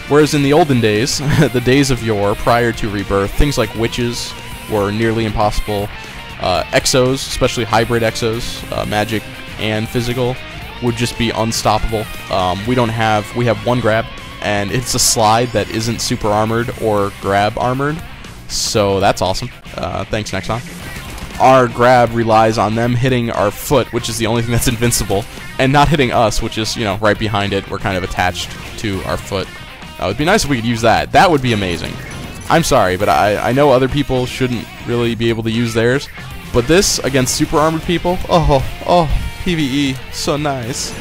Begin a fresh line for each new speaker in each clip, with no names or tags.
Whereas in the olden days, the days of yore, prior to Rebirth, things like witches were nearly impossible. Exos, especially hybrid exos, magic and physical, would just be unstoppable. We have one grab, and it's a slide that isn't super armored or grab armored, so that's awesome. Thanks, Nexon. Our grab relies on them hitting our foot, which is the only thing that's invincible, and not hitting us, which is, you know, right behind it. We're kind of attached to our foot. It would be nice if we could use that. That would be amazing. I'm sorry, but I know other people shouldn't really be able to use theirs, but this against super armored people, oh, PvE, so nice.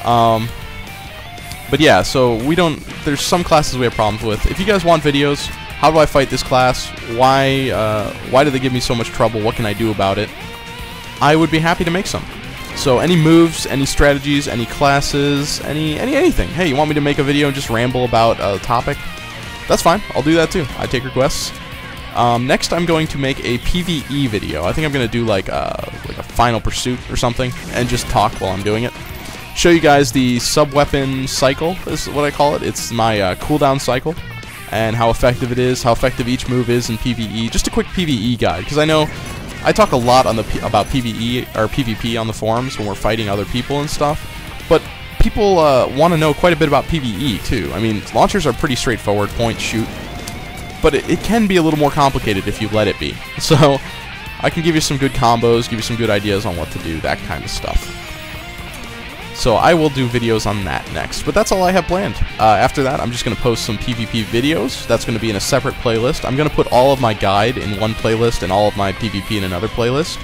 But yeah, so there's some classes we have problems with. If you guys want videos, how do I fight this class? Why do they give me so much trouble? What can I do about it? I would be happy to make some. So any moves, any strategies, any classes, anything. Hey, you want me to make a video and just ramble about a topic? That's fine. I'll do that too. I take requests. Next, I'm going to make a PvE video. I think I'm going to do like a final pursuit or something and just talk while I'm doing it. Show you guys the sub-weapon cycle is what I call it. It's my cooldown cycle and how effective it is, how effective each move is in PvE. Just a quick PvE guide, because I know I talk a lot on about PvE or PvP on the forums when we're fighting other people and stuff, but people want to know quite a bit about PvE too. I mean, launchers are pretty straightforward, point, shoot, but it can be a little more complicated if you let it be. So I can give you some good combos, give you some good ideas on what to do, that kind of stuff. So I will do videos on that next, but that's all I have planned. After that, I'm just going to post some PvP videos. That's going to be in a separate playlist. I'm going to put all of my guide in one playlist and all of my PvP in another playlist.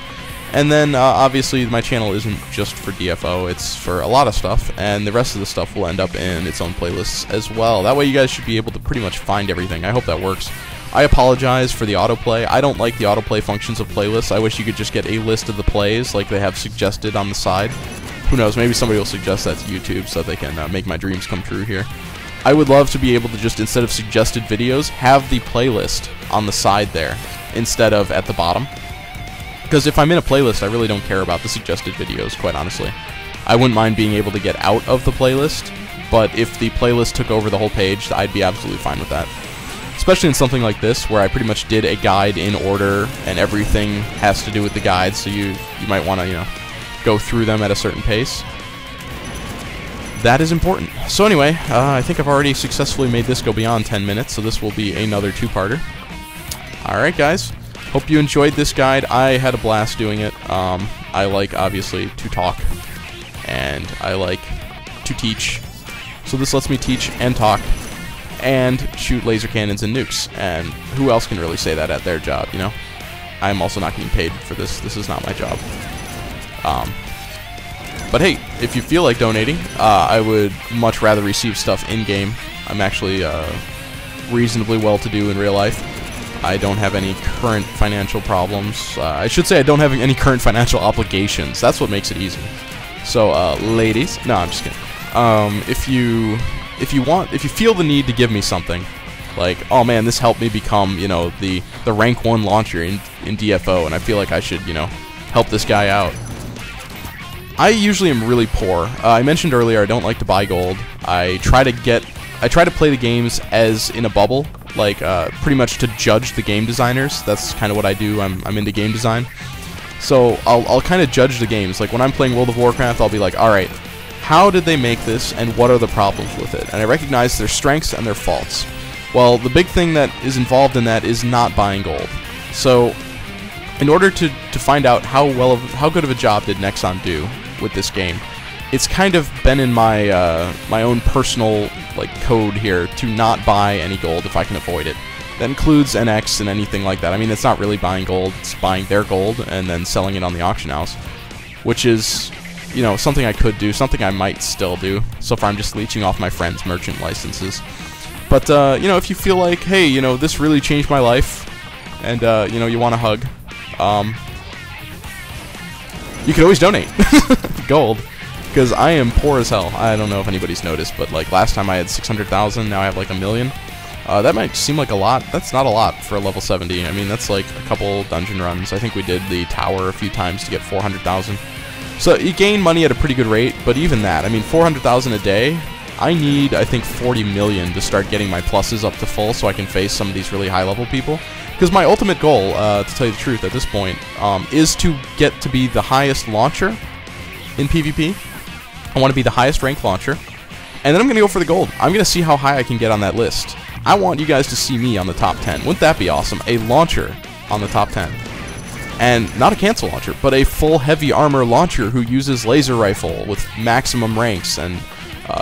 And then, obviously, my channel isn't just for DFO, it's for a lot of stuff, and the rest of the stuff will end up in its own playlists as well. That way you guys should be able to pretty much find everything. I hope that works. I apologize for the autoplay. I don't like the autoplay functions of playlists. I wish you could just get a list of the plays like they have suggested on the side. Who knows, maybe somebody will suggest that to YouTube so they can make my dreams come true here. I would love to be able to just, instead of suggested videos, have the playlist on the side there instead of at the bottom. Because if I'm in a playlist, I really don't care about the suggested videos, quite honestly. I wouldn't mind being able to get out of the playlist, but if the playlist took over the whole page, I'd be absolutely fine with that. Especially in something like this, where I pretty much did a guide in order, and everything has to do with the guide, so you might want to, you know, go through them at a certain pace. That is important. So anyway, I think I've already successfully made this go beyond 10 minutes, so this will be another two-parter. Alright guys, hope you enjoyed this guide. I had a blast doing it. I like, obviously, to talk, and I like to teach. So this lets me teach and talk, and shoot laser cannons and nukes. And who else can really say that at their job, you know? I'm also not getting paid for this. This is not my job. But hey, if you feel like donating, I would much rather receive stuff in-game. I'm actually reasonably well-to-do in real life. I don't have any current financial problems. I should say I don't have any current financial obligations. That's what makes it easy. So, ladies, no, I'm just kidding. If you feel the need to give me something, like, oh man, this helped me become, you know, the rank 1 launcher in DFO, and I feel like I should, you know, help this guy out. I usually am really poor. I mentioned earlier I don't like to buy gold. I try to play the games as in a bubble, like pretty much to judge the game designers. That's kind of what I do. I'm into game design. So I'll kind of judge the games. Like when I'm playing World of Warcraft, I'll be like, alright, how did they make this and what are the problems with it? And I recognize their strengths and their faults. Well, the big thing that is involved in that is not buying gold. So in order to find out how good of a job did Nexon do with this game, it's kind of been in my my own personal code here to not buy any gold if I can avoid it. That includes NX and anything like that. I mean, it's not really buying gold; it's buying their gold and then selling it on the auction house, which is, you know, something I could do, something I might still do. So far, I'm just leeching off my friends' merchant licenses. But you know, if you feel like, hey, you know, this really changed my life, and you know, you want a hug, you can always donate gold, because I am poor as hell. I don't know if anybody's noticed, but like last time I had 600,000, now I have like 1 million. That might seem like a lot. That's not a lot for a level 70. I mean, that's like a couple dungeon runs. I think we did the tower a few times to get 400,000. So you gain money at a pretty good rate, but even that, I mean, 400,000 a day, I need, I think, 40 million to start getting my pluses up to full so I can face some of these really high-level people. Because my ultimate goal, to tell you the truth at this point, is to get to be the highest launcher in PvP. I want to be the highest ranked launcher. And then I'm going to go for the gold. I'm going to see how high I can get on that list. I want you guys to see me on the top 10. Wouldn't that be awesome? A launcher on the top 10. And not a cancel launcher, but a full heavy armor launcher who uses laser rifle with maximum ranks and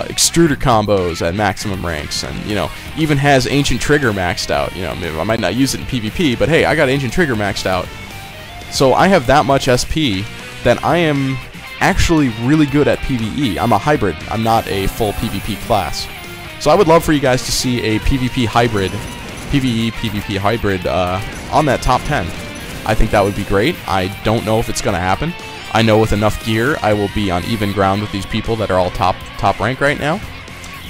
extruder combos at maximum ranks, and, you know, even has ancient trigger maxed out. You know, maybe I might not use it in PvP, but hey, I got ancient trigger maxed out. So I have that much SP that I am actually really good at PvE. I'm a hybrid. I'm not a full PvP class. So I would love for you guys to see a PvP hybrid, PvE, PvP hybrid on that top 10. I think that would be great. I don't know if it's going to happen. I know with enough gear, I will be on even ground with these people that are all top rank right now.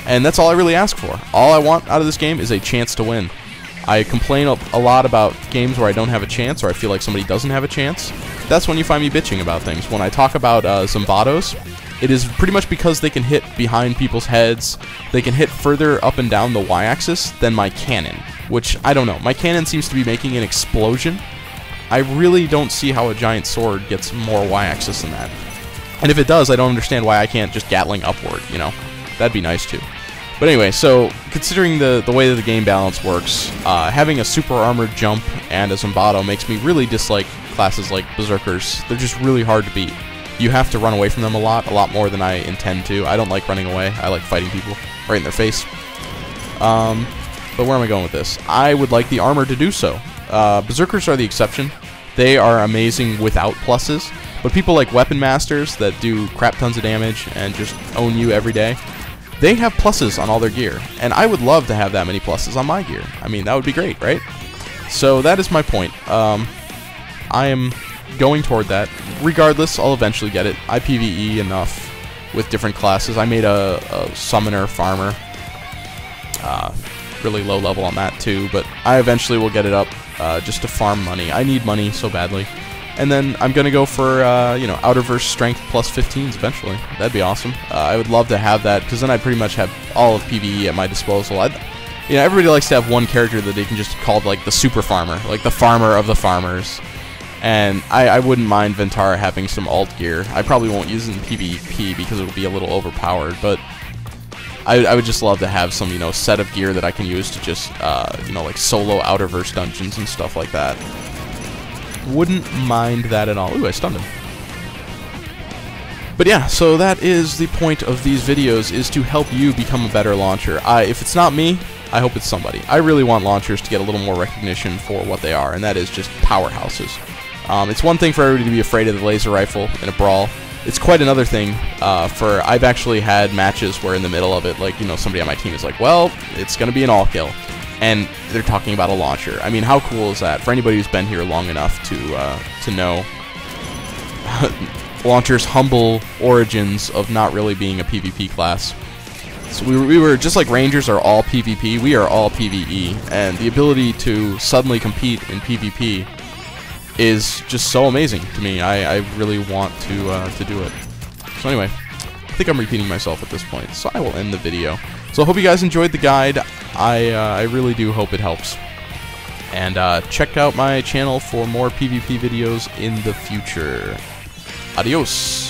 And that's all I really ask for. All I want out of this game is a chance to win. I complain a lot about games where I don't have a chance, or I feel like somebody doesn't have a chance. That's when you find me bitching about things. When I talk about Zombados, it is pretty much because they can hit behind people's heads. They can hit further up and down the y-axis than my cannon, which, I don't know. My cannon seems to be making an explosion. I really don't see how a giant sword gets more y-axis than that. And if it does, I don't understand why I can't just Gatling upward, you know? That'd be nice too. But anyway, so considering the way that the game balance works, having a super armored jump and a Zombado makes me really dislike classes like Berserkers. They're just really hard to beat. You have to run away from them a lot more than I intend to. I don't like running away. I like fighting people right in their face. But where am I going with this? I would like the armor to do so. Berserkers are the exception. They are amazing without pluses, but people like Weapon Masters that do crap tons of damage and just own you every day, they have pluses on all their gear, and I would love to have that many pluses on my gear. I mean, that would be great, right? So that is my point. I am going toward that. Regardless, I'll eventually get it. I PvE enough with different classes. I made a summoner farmer. Really low level on that too, but I eventually will get it up just to farm money. I need money so badly. And then I'm going to go for, you know, Outerverse Strength plus 15s eventually. That'd be awesome. I would love to have that, because then I pretty much have all of PvE at my disposal. You know, everybody likes to have one character that they can just call, like, the super farmer, like the farmer of the farmers. And I wouldn't mind Ventara having some alt gear. I probably won't use it in PvP because it would be a little overpowered, but I would just love to have some, you know, set of gear that I can use to just, you know, like solo Outerverse dungeons and stuff like that. Wouldn't mind that at all. Ooh, I stunned him. But yeah, so that is the point of these videos, is to help you become a better launcher. If it's not me, I hope it's somebody. I really want launchers to get a little more recognition for what they are, and that is just powerhouses. It's one thing for everybody to be afraid of the laser rifle in a brawl. It's quite another thing for, I've actually had matches where in the middle of it, like, you know, somebody on my team is like, well, it's going to be an all-kill. And they're talking about a launcher. I mean, how cool is that? For anybody who's been here long enough to know launcher's humble origins of not really being a PvP class. So we were just like Rangers are all PvP, we are all PvE, and the ability to suddenly compete in PvP is just so amazing to me. I really want to do it. So anyway, I think I'm repeating myself at this point, so I will end the video. So I hope you guys enjoyed the guide. I really do hope it helps. And check out my channel for more PvP videos in the future. Adios.